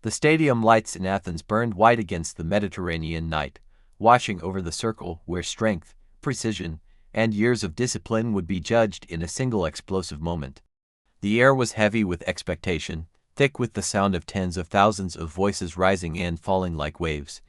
The stadium lights in Athens burned white against the Mediterranean night, washing over the circle where strength, precision, and years of discipline would be judged in a single explosive moment. The air was heavy with expectation, thick with the sound of tens of thousands of voices rising and falling like waves.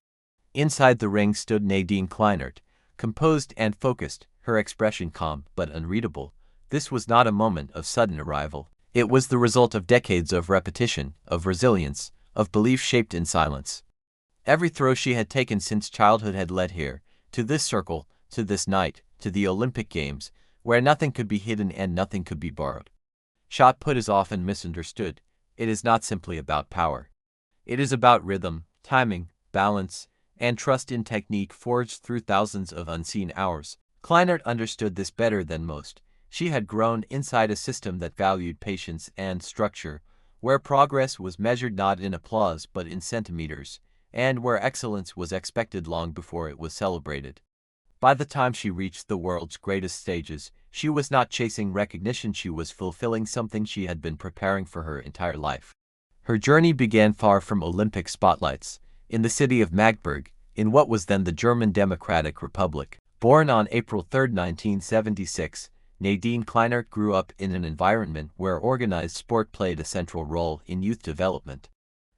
Inside the ring stood Nadine Kleinert, composed and focused, her expression calm but unreadable. This was not a moment of sudden arrival. It was the result of decades of repetition, of resilience, of belief shaped in silence. Every throw she had taken since childhood had led here, to this circle, to this night, to the Olympic Games, where nothing could be hidden and nothing could be borrowed. Shot put is often misunderstood. It is not simply about power. It is about rhythm, timing, balance, and trust in technique forged through thousands of unseen hours. Kleinert understood this better than most. She had grown inside a system that valued patience and structure, where progress was measured not in applause but in centimeters, and where excellence was expected long before it was celebrated. By the time she reached the world's greatest stages, she was not chasing recognition, she was fulfilling something she had been preparing for her entire life. Her journey began far from Olympic spotlights, in the city of Magdeburg, in what was then the German Democratic Republic. Born on April 3, 1976, Nadine Kleinert grew up in an environment where organized sport played a central role in youth development.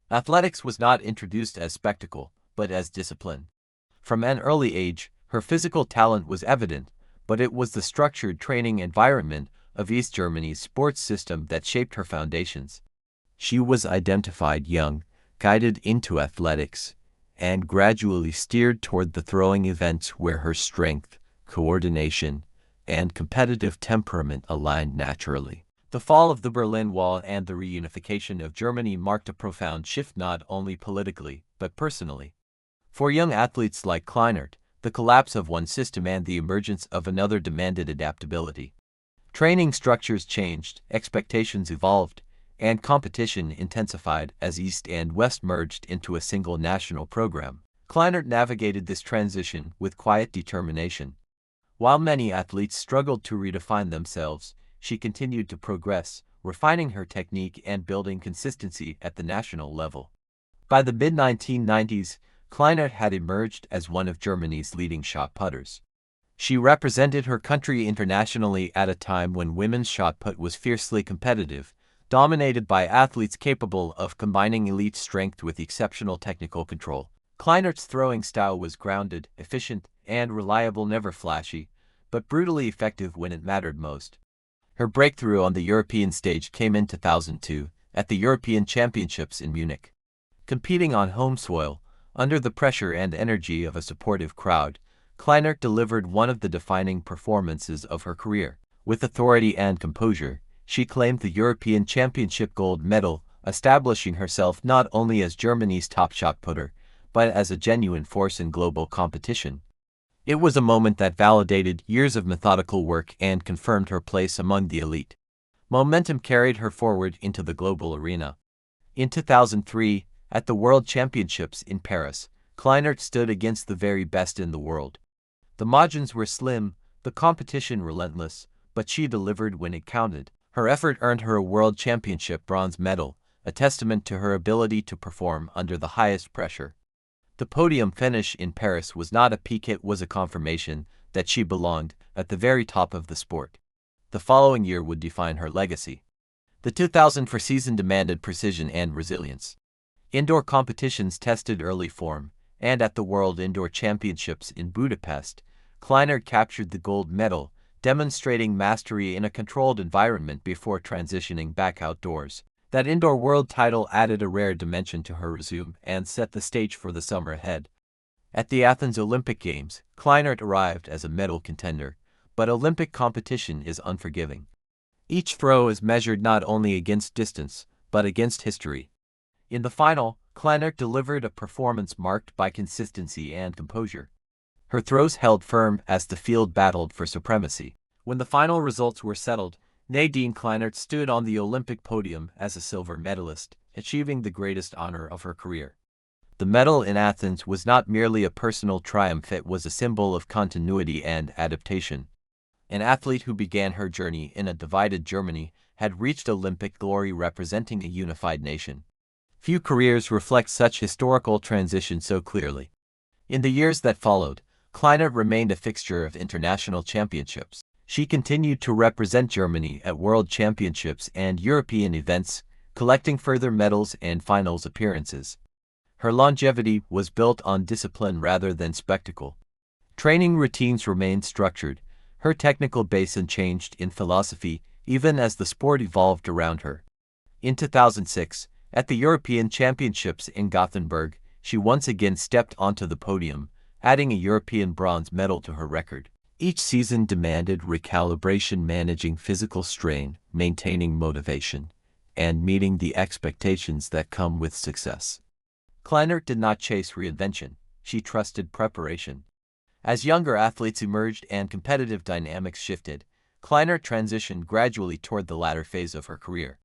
Athletics was not introduced as spectacle, but as discipline. From an early age, her physical talent was evident, but it was the structured training environment of East Germany's sports system that shaped her foundations. She was identified young, guided into athletics, and gradually steered toward the throwing events where her strength, coordination, and competitive temperament aligned naturally. The fall of the Berlin Wall and the reunification of Germany marked a profound shift not only politically, but personally. For young athletes like Kleinert, the collapse of one system and the emergence of another demanded adaptability. Training structures changed, expectations evolved, and competition intensified as East and West merged into a single national program. Kleinert navigated this transition with quiet determination. While many athletes struggled to redefine themselves, she continued to progress, refining her technique and building consistency at the national level. By the mid-1990s, Kleinert had emerged as one of Germany's leading shot putters. She represented her country internationally at a time when women's shot put was fiercely competitive, dominated by athletes capable of combining elite strength with exceptional technical control. Kleinert's throwing style was grounded, efficient, and reliable, never flashy, but brutally effective when it mattered most. Her breakthrough on the European stage came in 2002, at the European Championships in Munich. Competing on home soil, under the pressure and energy of a supportive crowd, Kleinert delivered one of the defining performances of her career. With authority and composure, she claimed the European Championship gold medal, establishing herself not only as Germany's top shot putter, but as a genuine force in global competition. It was a moment that validated years of methodical work and confirmed her place among the elite. Momentum carried her forward into the global arena. In 2003, at the World Championships in Paris, Kleinert stood against the very best in the world. The margins were slim, the competition relentless, but she delivered when it counted. Her effort earned her a World Championship bronze medal, a testament to her ability to perform under the highest pressure. The podium finish in Paris was not a peak, it was a confirmation that she belonged at the very top of the sport. The following year would define her legacy. The 2004 season demanded precision and resilience. Indoor competitions tested early form, and at the World Indoor Championships in Budapest, Kleinert captured the gold medal, demonstrating mastery in a controlled environment before transitioning back outdoors. That indoor world title added a rare dimension to her resume and set the stage for the summer ahead. At the Athens Olympic Games, Kleinert arrived as a medal contender, but Olympic competition is unforgiving. Each throw is measured not only against distance, but against history. In the final, Kleinert delivered a performance marked by consistency and composure. Her throws held firm as the field battled for supremacy. When the final results were settled, Nadine Kleinert stood on the Olympic podium as a silver medalist, achieving the greatest honor of her career. The medal in Athens was not merely a personal triumph, it was a symbol of continuity and adaptation. An athlete who began her journey in a divided Germany had reached Olympic glory representing a unified nation. Few careers reflect such historical transition so clearly. In the years that followed, Kleinert remained a fixture of international championships. She continued to represent Germany at World Championships and European events, collecting further medals and finals appearances. Her longevity was built on discipline rather than spectacle. Training routines remained structured, her technical base unchanged in philosophy even as the sport evolved around her. In 2006, at the European Championships in Gothenburg, she once again stepped onto the podium, adding a European bronze medal to her record. Each season demanded recalibration, managing physical strain, maintaining motivation, and meeting the expectations that come with success. Kleinert did not chase reinvention, she trusted preparation. As younger athletes emerged and competitive dynamics shifted, Kleinert transitioned gradually toward the latter phase of her career.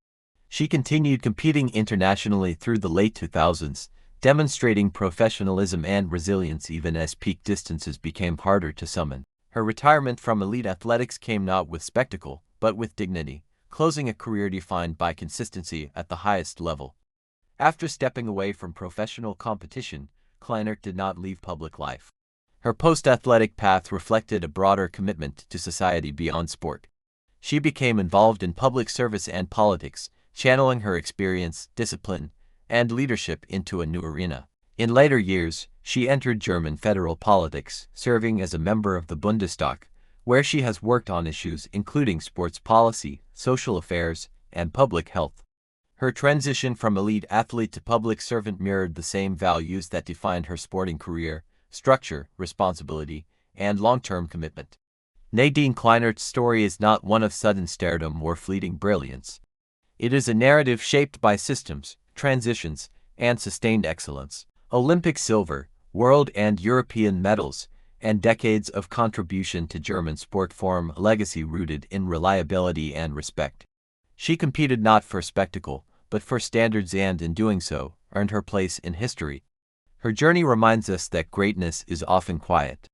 She continued competing internationally through the late 2000s, demonstrating professionalism and resilience even as peak distances became harder to summon. Her retirement from elite athletics came not with spectacle, but with dignity, closing a career defined by consistency at the highest level. After stepping away from professional competition, Kleinert did not leave public life. Her post-athletic path reflected a broader commitment to society beyond sport. She became involved in public service and politics, channeling her experience, discipline, and leadership into a new arena. In later years, she entered German federal politics, serving as a member of the Bundestag, where she has worked on issues including sports policy, social affairs, and public health. Her transition from elite athlete to public servant mirrored the same values that defined her sporting career: structure, responsibility, and long-term commitment. Nadine Kleinert's story is not one of sudden stardom or fleeting brilliance. It is a narrative shaped by systems, transitions, and sustained excellence. Olympic silver, world and European medals, and decades of contribution to German sport form a legacy rooted in reliability and respect. She competed not for spectacle, but for standards, and in doing so, earned her place in history. Her journey reminds us that greatness is often quiet.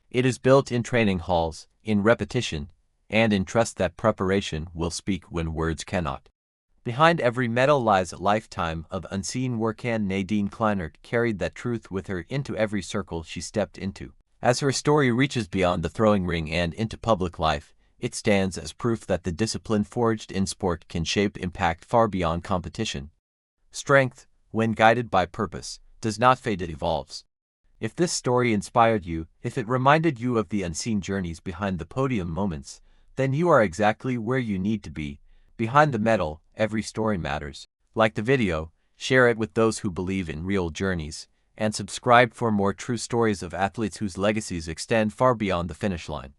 It is built in training halls, in repetition, and in trust that preparation will speak when words cannot. Behind every medal lies a lifetime of unseen work, and Nadine Kleinert carried that truth with her into every circle she stepped into. As her story reaches beyond the throwing ring and into public life, it stands as proof that the discipline forged in sport can shape impact far beyond competition. Strength, when guided by purpose, does not fade, it evolves. If this story inspired you, if it reminded you of the unseen journeys behind the podium moments, then you are exactly where you need to be. Behind the medal, every story matters. Like the video, share it with those who believe in real journeys, and subscribe for more true stories of athletes whose legacies extend far beyond the finish line.